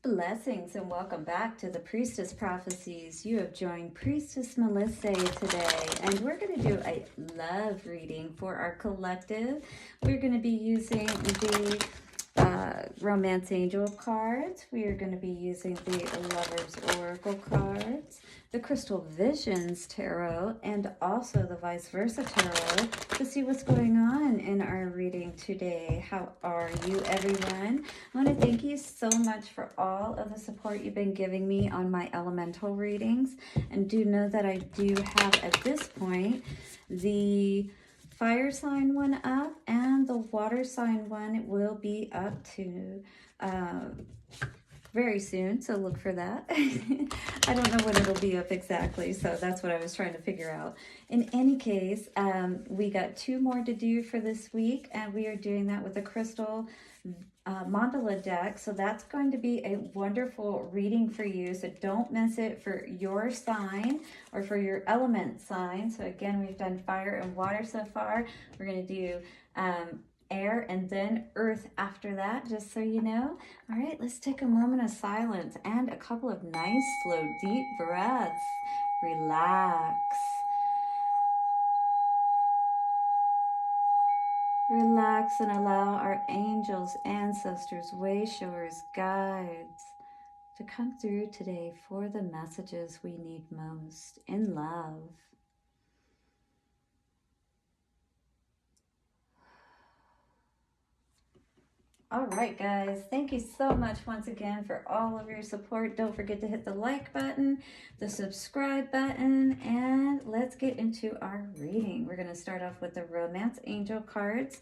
Blessings and welcome back to the Priestess Prophecies. You have joined Priestess Melissa today, and we're going to do a love reading for our collective. We're going to be using the Romance Angel cards. We are going to be using the Lover's Oracle cards, the Crystal Visions Tarot, and also the Vice Versa Tarot to see what's going on in our reading today. How are you, everyone? I want to thank you so much for all of the support you've been giving me on my elemental readings. And do know that I do have at this point the fire sign one up, and the water sign one will be up to very soon, so look for that. I don't know when it'll be up exactly, so that's what I was trying to figure out. In any case, we got 2 more to do for this week, and we are doing that with the crystal mandala deck, so that's going to be a wonderful reading for you, so don't miss it for your sign or for your element sign. So again, we've done fire and water so far. We're going to do air and then earth after that, just so you know. All right, let's take a moment of silence and a couple of nice slow deep breaths. Relax. Relax and allow our angels, ancestors, way-showers, guides to come through today for the messages we need most in love. All right, guys, thank you so much once again for all of your support. Don't forget to hit the like button, the subscribe button, and let's get into our reading. We're going to start off with the Romance Angel cards.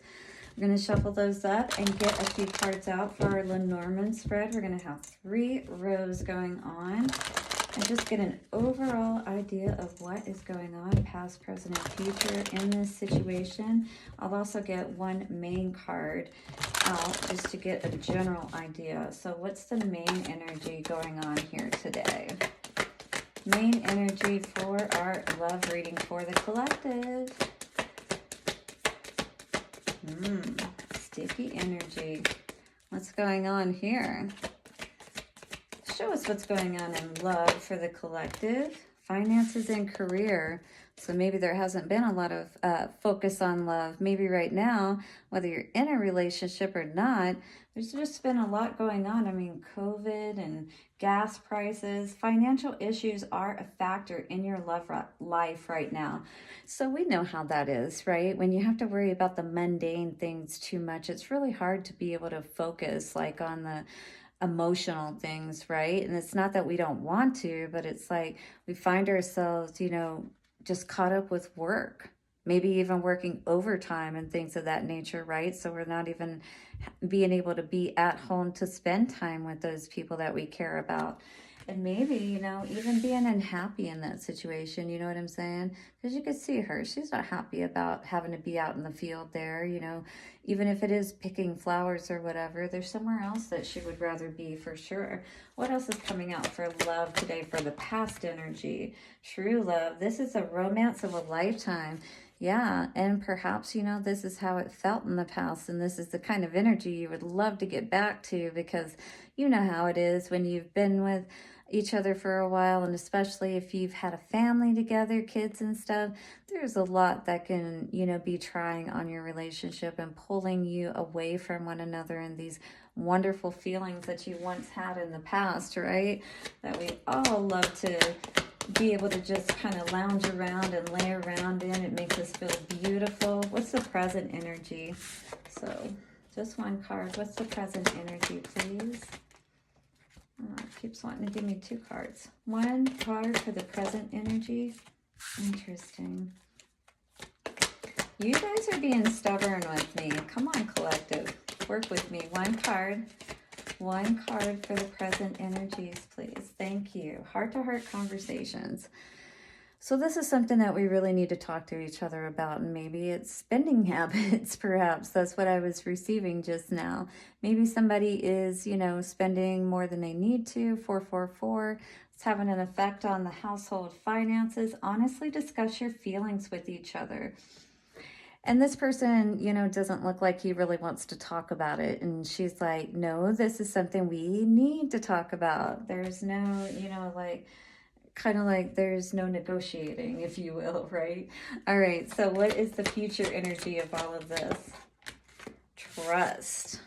We're going to shuffle those up and get a few cards out for our Lenormand spread. We're going to have 3 rows going on and just get an overall idea of what is going on, past, present, and future in this situation. I'll also get 1 main card out just to get a general idea. So what's the main energy going on here today? Main energy for our love reading for the collective. Sticky energy. What's going on here? Show us what's going on in love for the collective. Finances and career. So maybe there hasn't been a lot of focus on love. Maybe right now, whether you're in a relationship or not, there's just been a lot going on. I mean, COVID and gas prices, financial issues are a factor in your love life right now. So we know how that is, right? When you have to worry about the mundane things too much, it's really hard to be able to focus like on the emotional things, right? And it's not that we don't want to, but it's like we find ourselves, you know, just caught up with work, maybe even working overtime and things of that nature, right? So we're not even being able to be at home to spend time with those people that we care about. And maybe, you know, even being unhappy in that situation, you know what I'm saying? Because you could see her, she's not happy about having to be out in the field there, you know, even if it is picking flowers or whatever, there's somewhere else that she would rather be for sure. What else is coming out for love today for the past energy? True love. This is a romance of a lifetime. Yeah, and perhaps, you know, this is how it felt in the past, and this is the kind of energy you would love to get back to, because you know how it is when you've been with each other for a while, and especially if you've had a family together, kids and stuff, there's a lot that can, you know, be trying on your relationship and pulling you away from one another and these wonderful feelings that you once had in the past, right? That we all love to be able to just kind of lounge around and lay around in. It makes us feel beautiful. What's the present energy? So just 1 card. What's the present energy, please? Oh, it keeps wanting to give me 2 cards. 1 card for the present energy. Interesting. You guys are being stubborn with me. Come on, collective. Work with me. 1 card. 1 card for the present energies, please. Thank you. Heart-to-heart conversations. So this is something that we really need to talk to each other about, and maybe it's spending habits, perhaps. That's what I was receiving just now. Maybe somebody is, you know, spending more than they need to. 444. It's having an effect on the household finances. Honestly, discuss your feelings with each other. And this person, you know, doesn't look like he really wants to talk about it. And she's like, no, this is something we need to talk about. There's no, you know, like, kind of like there's no negotiating, if you will, right? All right, so what is the future energy of all of this? Trust.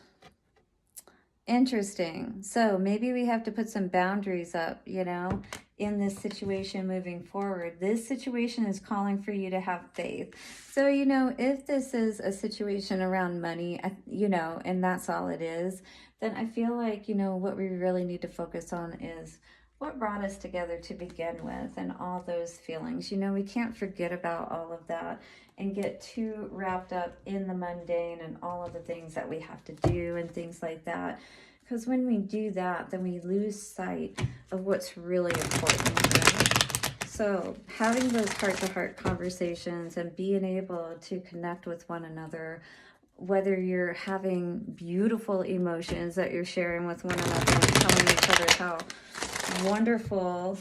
Interesting. So maybe we have to put some boundaries up, you know, in this situation moving forward. This situation is calling for you to have faith. So, you know, if this is a situation around money, you know, and that's all it is, then I feel like, you know, what we really need to focus on is what brought us together to begin with and all those feelings. You know, we can't forget about all of that and get too wrapped up in the mundane and all of the things that we have to do and things like that. Because when we do that, then we lose sight of what's really important, right? So having those heart-to-heart conversations and being able to connect with one another, whether you're having beautiful emotions that you're sharing with one another and telling each other how wonderful,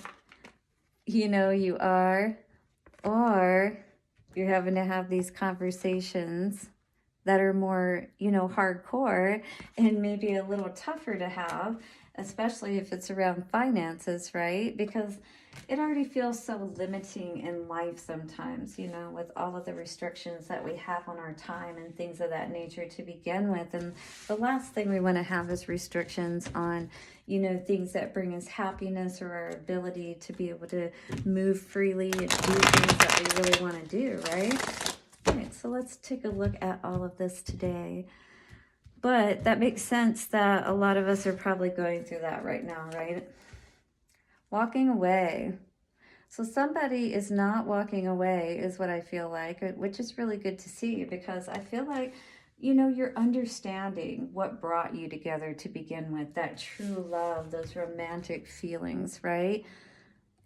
you know, you are, or you're having to have these conversations that are more, you know, hardcore and maybe a little tougher to have, especially if it's around finances, right? Because it already feels so limiting in life sometimes, you know, with all of the restrictions that we have on our time and things of that nature to begin with. And the last thing we want to have is restrictions on, you know, things that bring us happiness or our ability to be able to move freely and do things that we really want to do, right? All right, so let's take a look at all of this today. But that makes sense that a lot of us are probably going through that right now, right? Walking away. So somebody is not walking away is what I feel like, which is really good to see, because I feel like, you know, you're understanding what brought you together to begin with, that true love, those romantic feelings, right?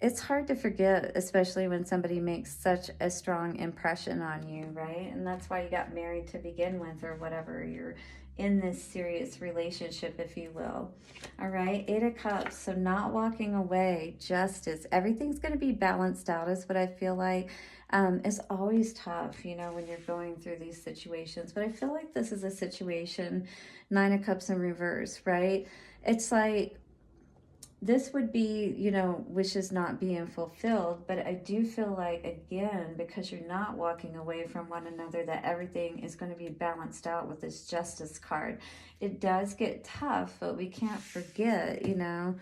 It's hard to forget, especially when somebody makes such a strong impression on you, right? And that's why you got married to begin with, or whatever. You're in this serious relationship, if you will. All right, 8 of Cups. So not walking away, justice. Everything's going to be balanced out is what I feel like. It's always tough, you know, when you're going through these situations. But I feel like this is a situation, 9 of Cups in reverse, right? It's like, this would be, you know, wishes not being fulfilled, but I do feel like, again, because you're not walking away from one another, that everything is going to be balanced out with this Justice card. It does get tough, but we can't forget, you know,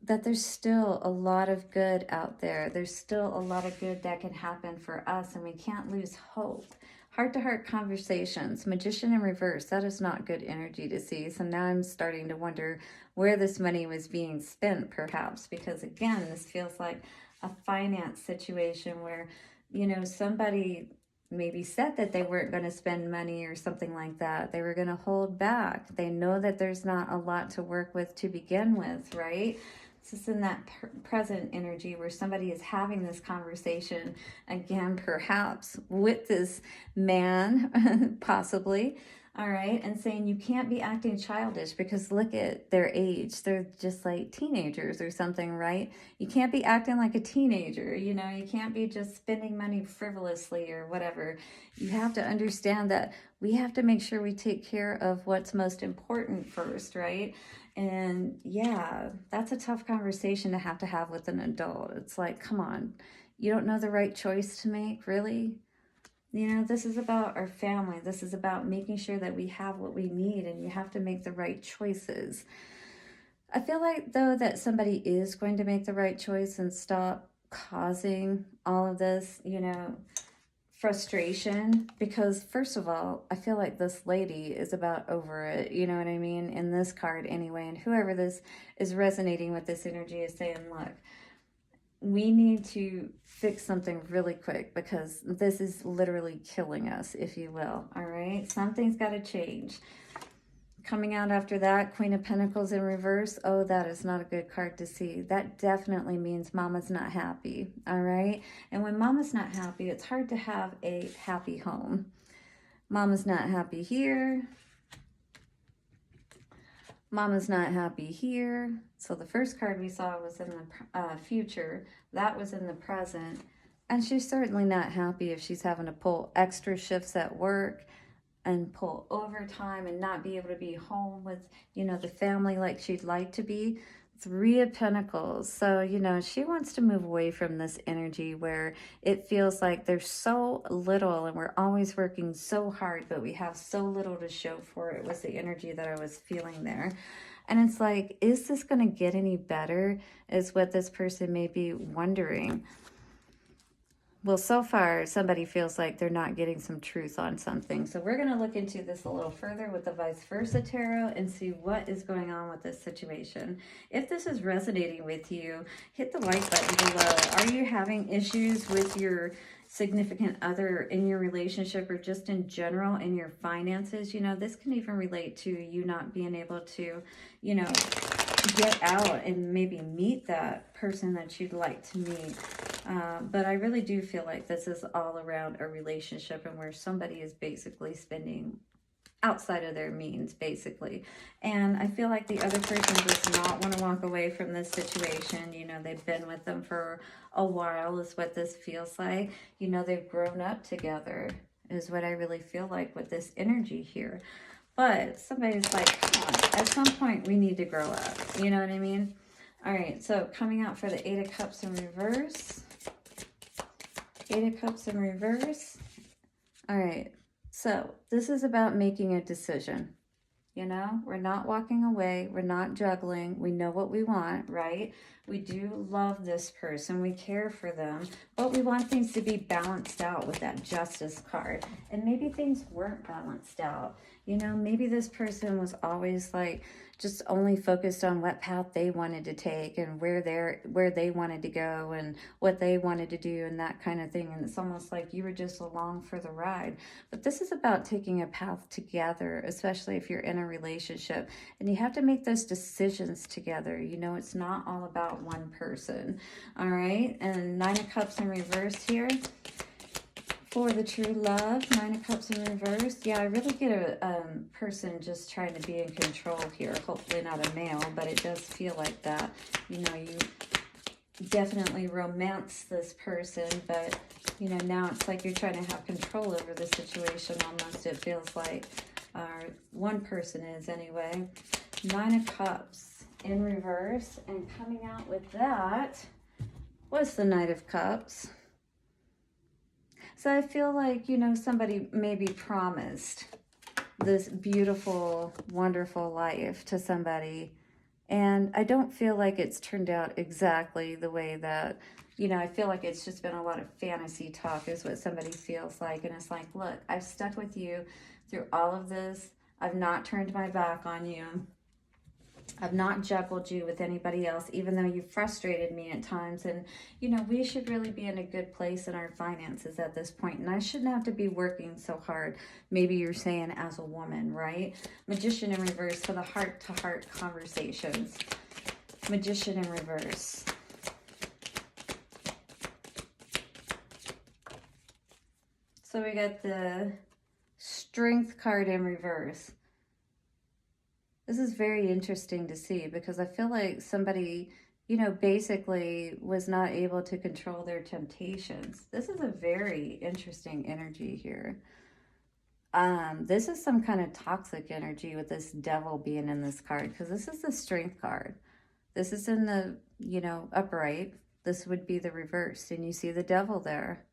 that there's still a lot of good out there. There's still a lot of good that can happen for us, and we can't lose hope. Heart-to-heart conversations, Magician in reverse. That is not good energy to see. So now I'm starting to wonder where this money was being spent, perhaps, because again, this feels like a finance situation where, you know, somebody maybe said that they weren't going to spend money or something like that. They were going to hold back. They know that there's not a lot to work with to begin with, right? This is in that present energy where somebody is having this conversation, again, perhaps with this man, possibly, all right, and saying you can't be acting childish because look at their age. They're just like teenagers or something, right? You can't be acting like a teenager, you know, you can't be just spending money frivolously or whatever. You have to understand that we have to make sure we take care of what's most important first, right? And yeah, that's a tough conversation to have with an adult. It's like, come on, you don't know the right choice to make, really? You know, this is about our family. This is about making sure that we have what we need, and you have to make the right choices. I feel like, though, that somebody is going to make the right choice and stop causing all of this, you know, frustration, because first of all, I feel like this lady is about over it, you know what I mean, in this card anyway. And whoever this is resonating with, this energy is saying, look, we need to fix something really quick because this is literally killing us, if you will. All right, something's got to change. Coming out after that, Queen of Pentacles in reverse. Oh, that is not a good card to see. That definitely means Mama's not happy, all right? And when Mama's not happy, it's hard to have a happy home. Mama's not happy here. Mama's not happy here. So the first card we saw was in the future. That was in the present. And she's certainly not happy if she's having to pull extra shifts at work and pull overtime and not be able to be home with, you know, the family like she'd like to be. Three of Pentacles. So, you know, she wants to move away from this energy where it feels like there's so little and we're always working so hard, but we have so little to show for it, was the energy that I was feeling there. And it's like, is this going to get any better, is what this person may be wondering. Well, so far, somebody feels like they're not getting some truth on something. So we're going to look into this a little further with the Vice Versa Tarot and see what is going on with this situation. If this is resonating with you, hit the like button below. Are you having issues with your significant other in your relationship or just in general in your finances? You know, this can even relate to you not being able to, you know, get out and maybe meet that person that you'd like to meet. But I really do feel like this is all around a relationship and where somebody is basically spending outside of their means, basically. And I feel like the other person does not want to walk away from this situation. You know, they've been with them for a while is what this feels like. You know, they've grown up together is what I really feel like with this energy here. But somebody's like, come on, at some point we need to grow up. You know what I mean? All right, so coming out for the Eight of Cups in reverse. Eight of Cups in reverse. All right, so this is about making a decision. You know, we're not walking away. We're not juggling. We know what we want, right? We do love this person. We care for them. But we want things to be balanced out with that Justice card. And maybe things weren't balanced out. You know, maybe this person was always like just only focused on what path they wanted to take and where they wanted to go and what they wanted to do and that kind of thing. And it's almost like you were just along for the ride. But this is about taking a path together, especially if you're in a relationship. And you have to make those decisions together. You know, it's not all about one person. All right. And Nine of Cups in reverse here. For the true love, Nine of Cups in reverse. Yeah, I really get a person just trying to be in control here. Hopefully not a male, but it does feel like that. You know, you definitely romance this person, but, you know, now it's like you're trying to have control over the situation almost, it feels like. One person is anyway. Nine of Cups in reverse, and coming out with that was the Knight of Cups. So I feel like, you know, somebody maybe promised this beautiful, wonderful life to somebody. And I don't feel like it's turned out exactly the way that, you know, I feel like it's just been a lot of fantasy talk is what somebody feels like. And it's like, look, I've stuck with you through all of this. I've not turned my back on you. I've not juggled you with anybody else, even though you frustrated me at times. And, you know, we should really be in a good place in our finances at this point. And I shouldn't have to be working so hard. Maybe you're saying as a woman, right? Magician in reverse for the heart-to-heart conversations. Magician in reverse. So we got the Strength card in reverse. This is very interesting to see because I feel like somebody, you know, basically was not able to control their temptations. This is a very interesting energy here. This is some kind of toxic energy with this Devil being in this card because this is the Strength card. This is in the, you know, upright. This would be the reverse, and you see the Devil there.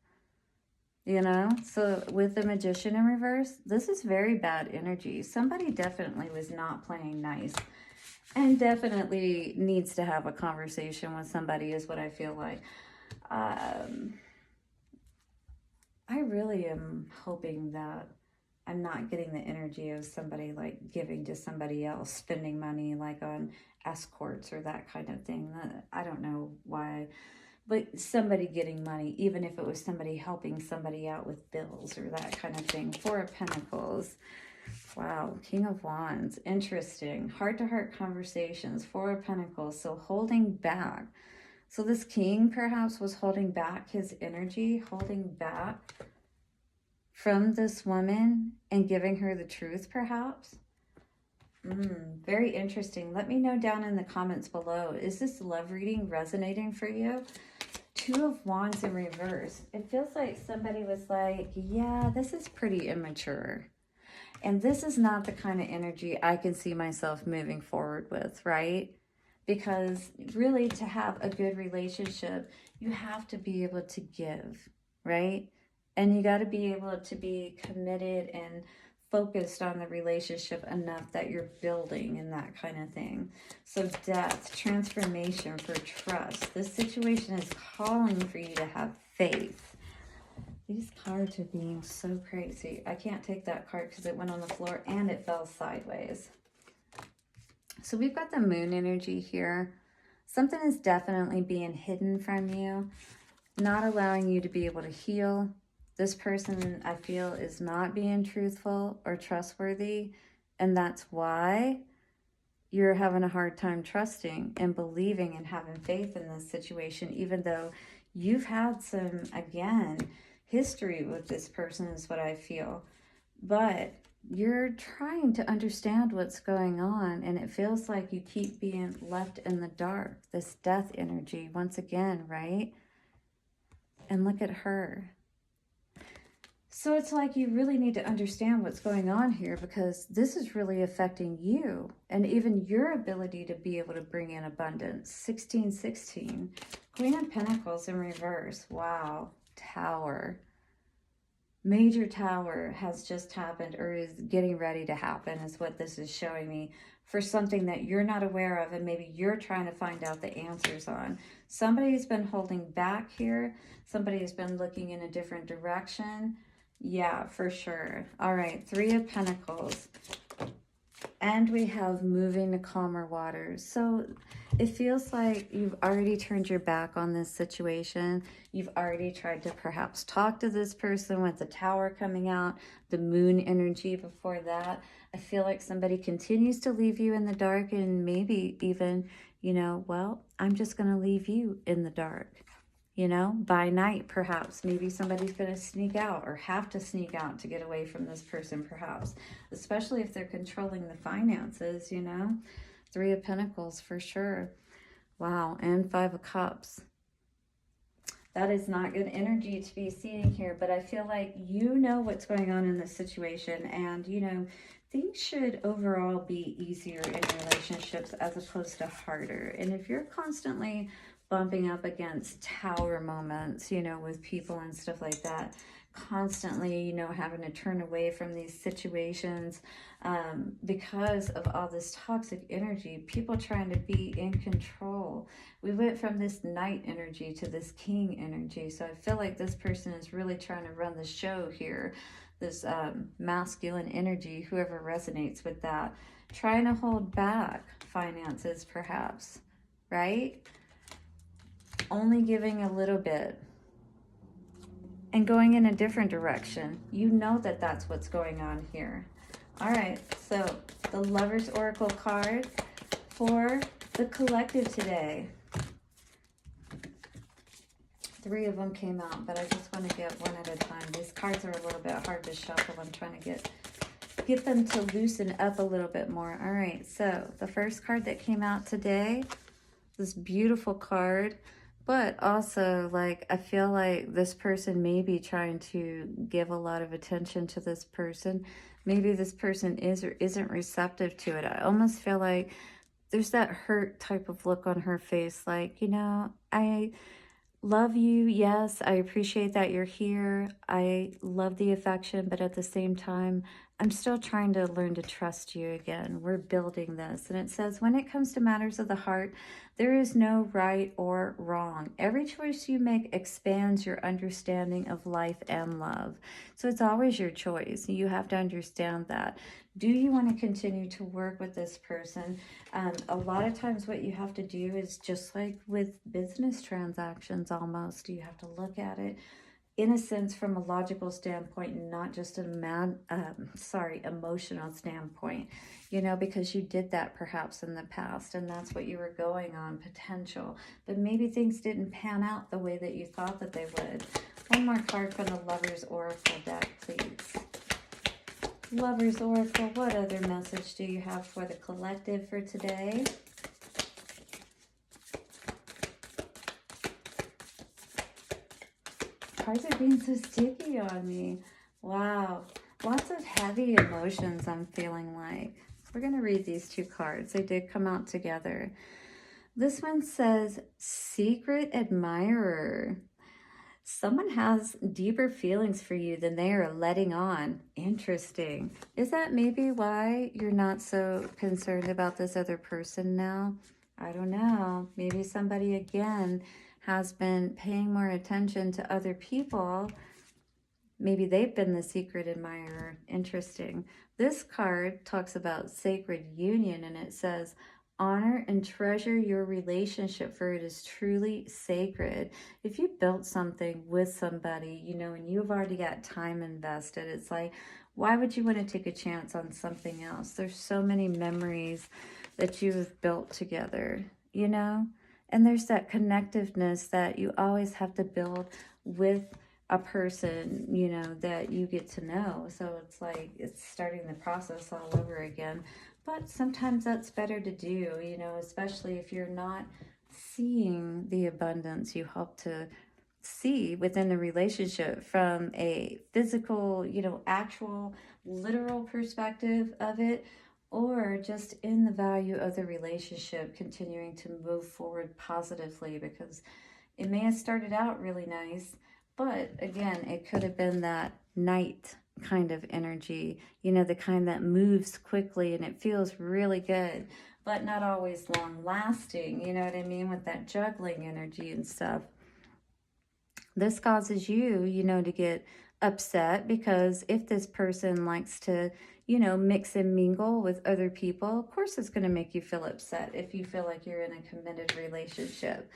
You know, so with the Magician in reverse, this is very bad energy. Somebody definitely was not playing nice and definitely needs to have a conversation with somebody is what I feel like. I really am hoping that I'm not getting the energy of somebody like giving to somebody else, spending money like on escorts or that kind of thing. I don't know why. But somebody getting money, even if it was somebody helping somebody out with bills or that kind of thing. Four of Pentacles. Wow. King of Wands. Interesting. Heart-to-heart conversations. Four of Pentacles. So holding back. So this king perhaps was holding back his energy, holding back from this woman and giving her the truth perhaps. Very interesting. Let me know down in the comments below. Is this love reading resonating for you? Two of Wands in reverse. It feels like somebody was like, yeah, this is pretty immature. And this is not the kind of energy I can see myself moving forward with, right? Because really, to have a good relationship, you have to be able to give, right? And you got to be able to be committed and focused on the relationship enough that you're building and that kind of thing. So death, transformation for trust. This situation is calling for you to have faith. These cards are being so crazy. I can't take that card because it went on the floor and it fell sideways. So we've got the moon energy here. Something is definitely being hidden from you, not allowing you to be able to heal. This person, I feel, is not being truthful or trustworthy, and that's why you're having a hard time trusting and believing and having faith in this situation, even though you've had some, again, history with this person is what I feel. But you're trying to understand what's going on, and it feels like you keep being left in the dark. This death energy, once again, right? And look at her. So it's like you really need to understand what's going on here, because this is really affecting you and even your ability to be able to bring in abundance. 1616, Queen of Pentacles in reverse. Wow. Tower. Major tower has just happened, or is getting ready to happen, is what this is showing me, for something that you're not aware of and maybe you're trying to find out the answers on. Somebody's been holding back here. Somebody has been looking in a different direction. Yeah, for sure. All right, Three of Pentacles. And we have moving to calmer waters. So it feels like you've already turned your back on this situation. You've already tried to perhaps talk to this person with the tower coming out, the moon energy before that. I feel like somebody continues to leave you in the dark, and maybe even, you know, well, I'm just going to leave you in the dark. You know, by night, perhaps. Maybe somebody's going to sneak out or have to sneak out to get away from this person, perhaps. Especially if they're controlling the finances, you know. Three of Pentacles, for sure. Wow, and Five of Cups. That is not good energy to be seeing here, but I feel like you know what's going on in this situation, and, you know, things should overall be easier in relationships as opposed to harder. And if you're constantly bumping up against tower moments, you know, with people and stuff like that, constantly, you know, having to turn away from these situations because of all this toxic energy, people trying to be in control. We went from this Knight energy to this King energy. So I feel like this person is really trying to run the show here. This masculine energy, whoever resonates with that, trying to hold back finances perhaps, right? Only giving a little bit and going in a different direction. You know that that's what's going on here. All right, so the Lover's Oracle card for the collective today. Three of them came out, but I just want to get one at a time. These cards are a little bit hard to shuffle. I'm trying to get them to loosen up a little bit more. All right, so the first card that came out today, this beautiful card. But also, like, I feel like this person may be trying to give a lot of attention to this person. Maybe this person is or isn't receptive to it. I almost feel like there's that hurt type of look on her face. Like, you know, I love you. Yes, I appreciate that you're here. I love the affection, but at the same time, I'm still trying to learn to trust you again. We're building this. And it says, when it comes to matters of the heart, there is no right or wrong. Every choice you make expands your understanding of life and love. So it's always your choice. You have to understand that. Do you want to continue to work with this person? A lot of times what you have to do is just like with business transactions almost. You have to look at it in a sense from a logical standpoint and not just a emotional standpoint, you know, because you did that perhaps in the past and that's what you were going on, potential. But maybe things didn't pan out the way that you thought that they would. One more card from the Lover's Oracle deck, please. Lover's Oracle, what other message do you have for the collective for today? cards are being so sticky on me. Wow. Lots of heavy emotions I'm feeling like. We're going to read these two cards. They did come out together. This one says, secret admirer. Someone has deeper feelings for you than they are letting on. Interesting. Is that maybe why you're not so concerned about this other person now? I don't know. Maybe somebody, again, has been paying more attention to other people. Maybe they've been the secret admirer. Interesting. This card talks about sacred union, and it says, honor and treasure your relationship, for it is truly sacred. If you built something with somebody, you know, and you've already got time invested, it's like, why would you want to take a chance on something else? There's so many memories that you've built together, you know? And there's that connectiveness that you always have to build with a person, you know, that you get to know. So it's like it's starting the process all over again. But sometimes that's better to do, you know, especially if you're not seeing the abundance you hope to see within the relationship from a physical, you know, actual, literal perspective of it, or just in the value of the relationship continuing to move forward positively, because it may have started out really nice, but again, it could have been that knight kind of energy, you know, the kind that moves quickly and it feels really good, but not always long lasting, you know what I mean, with that juggling energy and stuff. This causes you, you know, to get upset, because if this person likes to, you know, mix and mingle with other people, of course it's going to make you feel upset if you feel like you're in a committed relationship.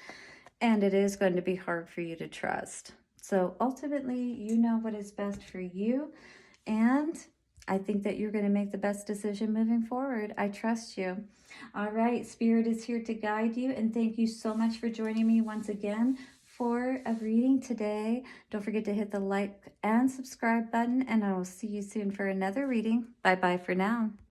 And it is going to be hard for you to trust. So ultimately, you know what is best for you. And I think that you're going to make the best decision moving forward. I trust you. All right, Spirit is here to guide you. And thank you so much for joining me once again for a reading today. Don't forget to hit the like and subscribe button. And I will see you soon for another reading. Bye-bye for now.